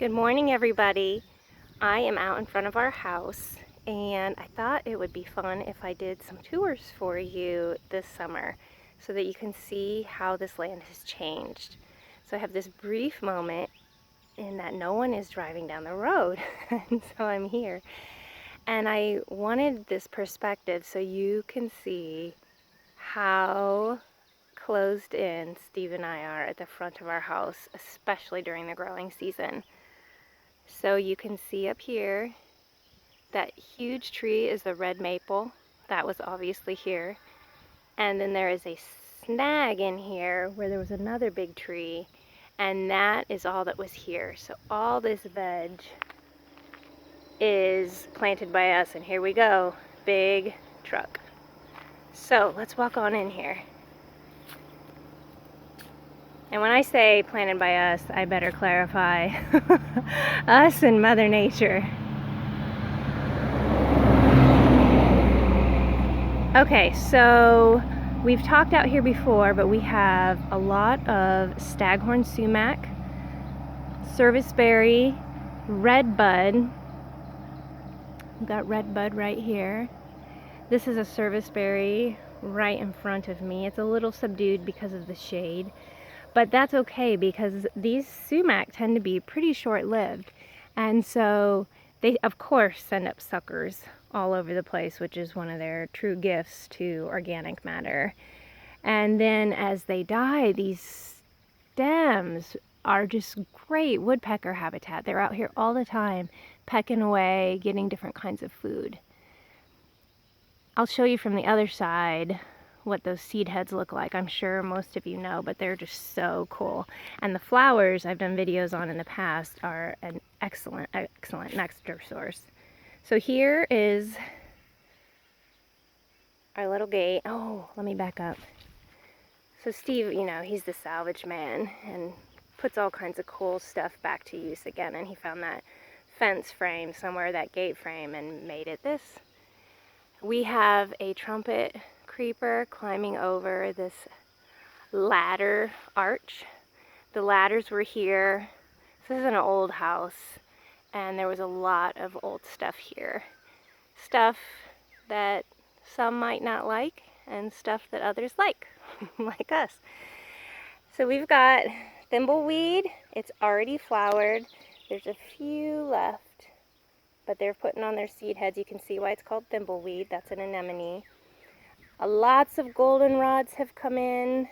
Good morning, everybody. I am out in front of our house, and I thought it would be fun if I did some tours for you this summer so that you can see how this land has changed. So I have this brief moment in that no one is driving down the road, and so I'm here. And I wanted this perspective so you can see how closed in Steve and I are at the front of our house, especially during the growing season. So you can see up here, that huge tree is the red maple. That was obviously here. And then there is a snag in here where there was another big tree, and that is all that was here. So all this veg is planted by us, and here we go, big truck. So let's walk on in here. And when I say planted by us, I better clarify us and Mother Nature. Okay, so we've talked out here before, but we have a lot of staghorn sumac, serviceberry, redbud. We've got redbud right here. This is a serviceberry right in front of me. It's a little subdued because of the shade, but that's okay because these sumac tend to be pretty short-lived, and so they of course send up suckers all over the place, which is one of their true gifts to organic matter. And then as they die, these stems are just great woodpecker habitat. They're out here all the time pecking away, getting different kinds of food. I'll show you from the other side what those seed heads look like. I'm sure most of you know, but they're just so cool. And the flowers I've done videos on in the past are an excellent nectar source. So here is our little gate. Oh, let me back up. So Steve, you know, he's the salvage man and puts all kinds of cool stuff back to use again. And he found that fence frame somewhere, that gate frame, and made it this. We have a trumpet creeper climbing over this ladder arch. The ladders were here. This is an old house, and there was a lot of old stuff here. Stuff that some might not like, and stuff that others like, like us. So we've got thimble weed. It's already flowered. There's a few left, but they're putting on their seed heads. You can see why it's called thimble weed. That's an anemone. Lots of goldenrods have come in.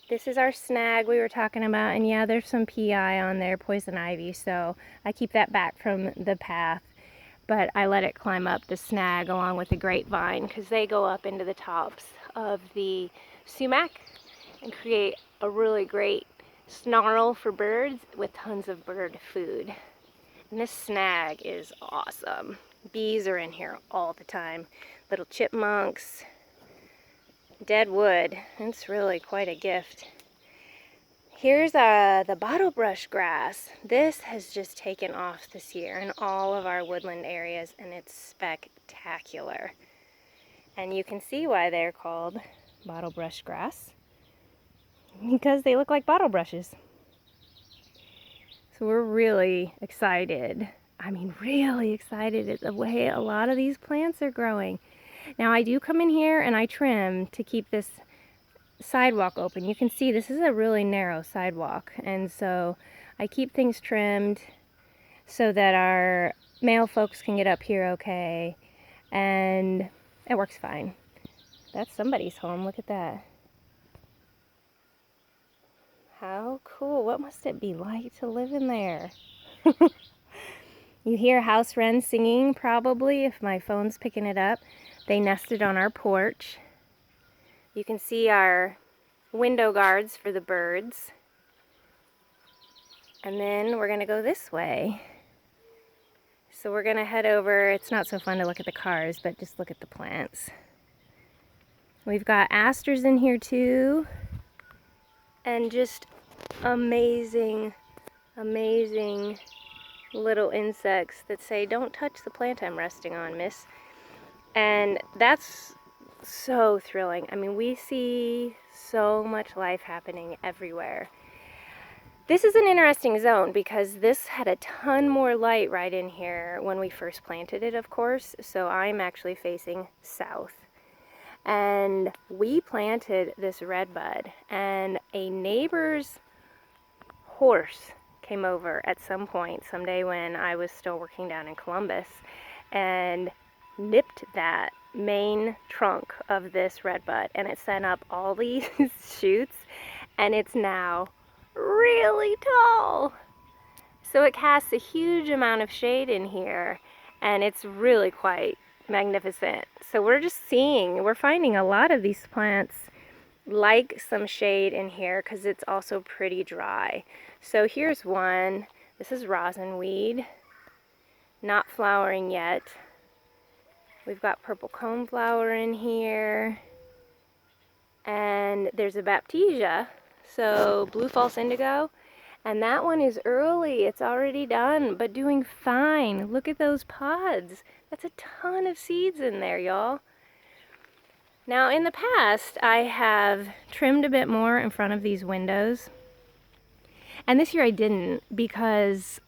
This is our snag we were talking about, and yeah, there's some PI on there, poison ivy, so I keep that back from the path, but I let it climb up the snag along with the grapevine because they go up into the tops of the sumac and create a really great snarl for birds with tons of bird food. And this snag is awesome. Bees are in here all the time. Little chipmunks, dead wood. It's really quite a gift. Here's the Bottlebrush Grass. This has just taken off this year in all of our woodland areas, and it's spectacular. And you can see why they're called Bottlebrush Grass, because they look like bottle brushes. So we're really excited. I mean, really excited at the way a lot of these plants are growing. Now I do come in here and I trim to keep this sidewalk open. You can see this is a really narrow sidewalk, and so I keep things trimmed so that our male folks can get up here okay, and it works fine. That's somebody's home. Look at that. How cool. What must it be like to live in there? You hear house wrens singing probably if my phone's picking it up. They nested on our porch. You can see our window guards for the birds. And then we're gonna go this way. So we're gonna head over. It's not so fun to look at the cars, but just look at the plants. We've got asters in here too. And just amazing, amazing little insects that say, "Don't touch the plant I'm resting on, miss." And that's so thrilling. I mean, we see so much life happening everywhere. This is an interesting zone because this had a ton more light right in here when we first planted it, of course. So I'm actually facing south. And we planted this redbud, and a neighbor's horse came over at some point, someday when I was still working down in Columbus, and nipped that main trunk of this redbud, and it sent up all these shoots, and it's now really tall. So it casts a huge amount of shade in here, and it's really quite magnificent. So we're finding a lot of these plants like some shade in here because it's also pretty dry. So here's one. This is rosin weed, not flowering yet. We've got purple coneflower in here, and there's a baptisia, so blue false indigo, and that one is early. It's already done, but doing fine. Look at those pods. That's a ton of seeds in there, y'all. Now, in the past, I have trimmed a bit more in front of these windows, and this year I didn't because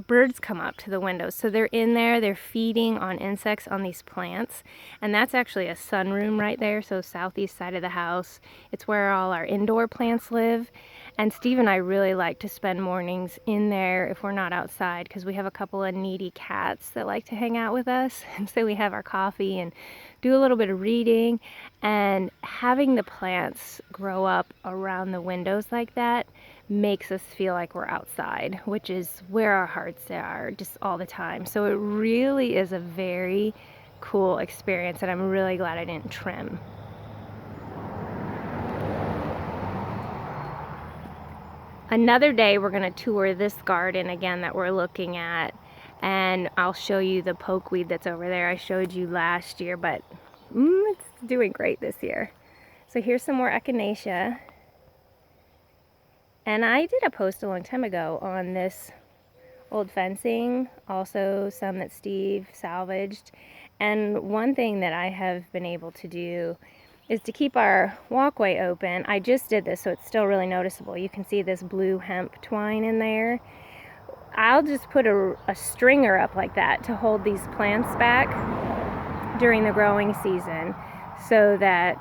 birds come up to the windows. So they're in there, they're feeding on insects on these plants. And that's actually a sunroom right there, so southeast side of the house. It's where all our indoor plants live. And Steve and I really like to spend mornings in there if we're not outside, because we have a couple of needy cats that like to hang out with us. And so we have our coffee and do a little bit of reading. And having the plants grow up around the windows like that makes us feel like we're outside, which is where our hearts are just all the time. So it really is a very cool experience, and I'm really glad I didn't trim. Another day we're going to tour this garden again that we're looking at, and I'll show you the pokeweed that's over there. I showed you last year, but it's doing great this year. So here's some more echinacea. And I did a post a long time ago on this old fencing, also some that Steve salvaged. And one thing that I have been able to do is to keep our walkway open. I just did this, so it's still really noticeable. You can see this blue hemp twine in there. I'll just put a stringer up like that to hold these plants back during the growing season so that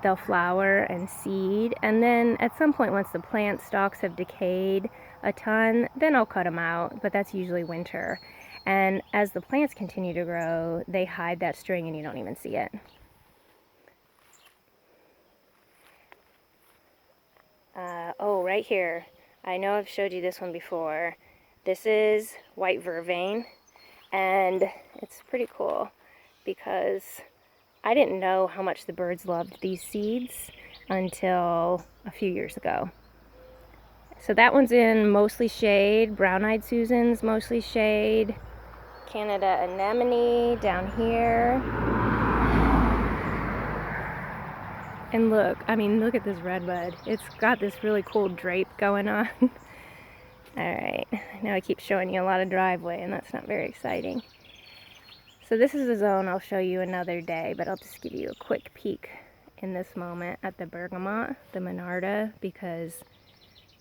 they'll flower and seed, and then at some point once the plant stalks have decayed a ton, then I'll cut them out, but that's usually winter. And as the plants continue to grow, they hide that string and you don't even see it. Oh, right here. I know I've showed you this one before. This is white vervain, and it's pretty cool because I didn't know how much the birds loved these seeds until a few years ago. So that one's in mostly shade. Brown-eyed Susan's mostly shade. Canada anemone down here. And look, I mean, look at this redbud. It's got this really cool drape going on. Alright, now I keep showing you a lot of driveway, and that's not very exciting. So this is a zone I'll show you another day, but I'll just give you a quick peek in this moment at the bergamot, the monarda, because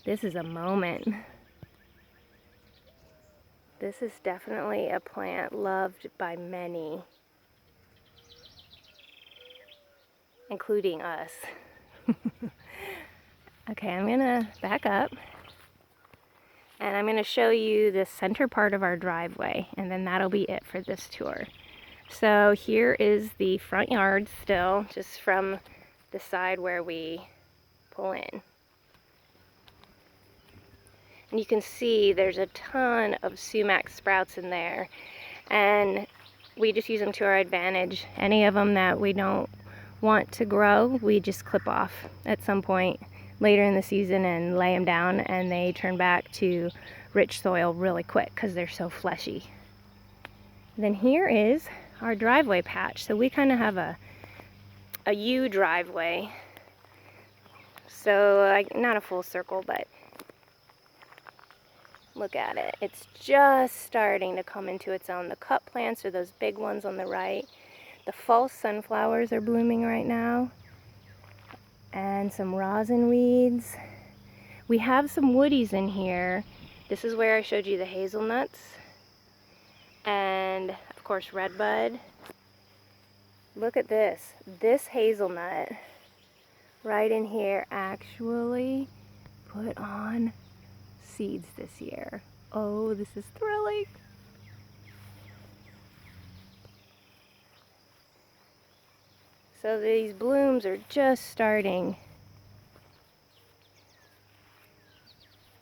this is a moment. This is definitely a plant loved by many, including us. Okay, I'm gonna back up, and I'm gonna show you the center part of our driveway, and then that'll be it for this tour. So here is the front yard still, just from the side where we pull in. And you can see there's a ton of sumac sprouts in there, and we just use them to our advantage. Any of them that we don't want to grow, we just clip off at some point later in the season and lay them down, and they turn back to rich soil really quick because they're so fleshy. Then here is our driveway patch. So we kind of have a U driveway. So not a full circle, but look at it. It's just starting to come into its own. The cut plants are those big ones on the right. The false sunflowers are blooming right now. And some rosin weeds. We have some woodies in here. This is where I showed you the hazelnuts. And of course redbud. Look at this. This hazelnut right in here actually put on seeds this year. Oh, this is thrilling. So these blooms are just starting.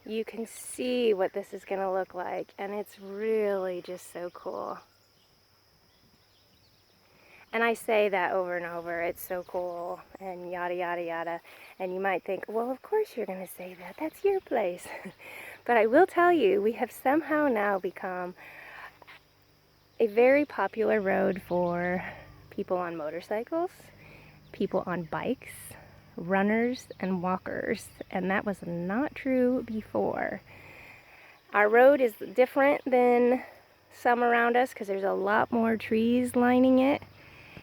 You can see what this is going to look like, and it's really just so cool. And I say that over and over, it's so cool, and yada yada yada. And you might think, well, of course you're going to say that, that's your place. But I will tell you, we have somehow now become a very popular road for people on motorcycles, people on bikes, runners, and walkers. And that was not true before. Our road is different than some around us because there's a lot more trees lining it.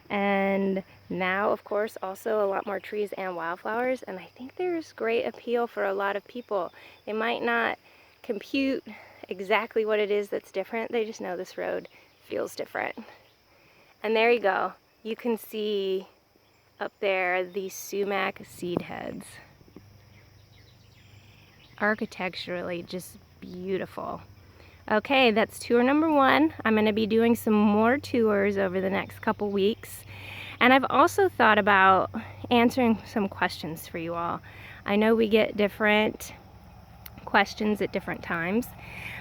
And now, of course, also a lot more trees and wildflowers. And I think there's great appeal for a lot of people. They might not compute exactly what it is that's different. They just know this road feels different. And there you go. You can see up there the sumac seed heads. Architecturally just beautiful. Okay, that's tour number 1. I'm going to be doing some more tours over the next couple weeks. And I've also thought about answering some questions for you all. I know we get different questions at different times,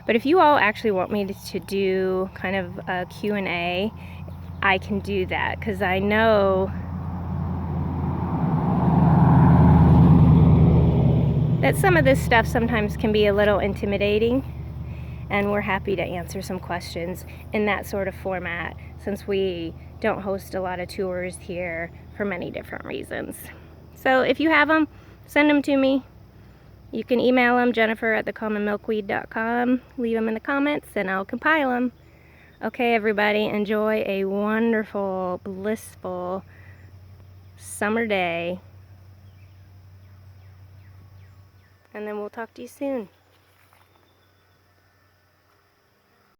but if you all actually want me to do kind of a Q&A, I can do that, because I know that some of this stuff sometimes can be a little intimidating, and we're happy to answer some questions in that sort of format, since we don't host a lot of tours here for many different reasons. So if you have them, send them to me. You can email them, jennifer@thecommonmilkweed.com. Leave them in the comments and I'll compile them. Okay, everybody, enjoy a wonderful, blissful summer day. And then we'll talk to you soon.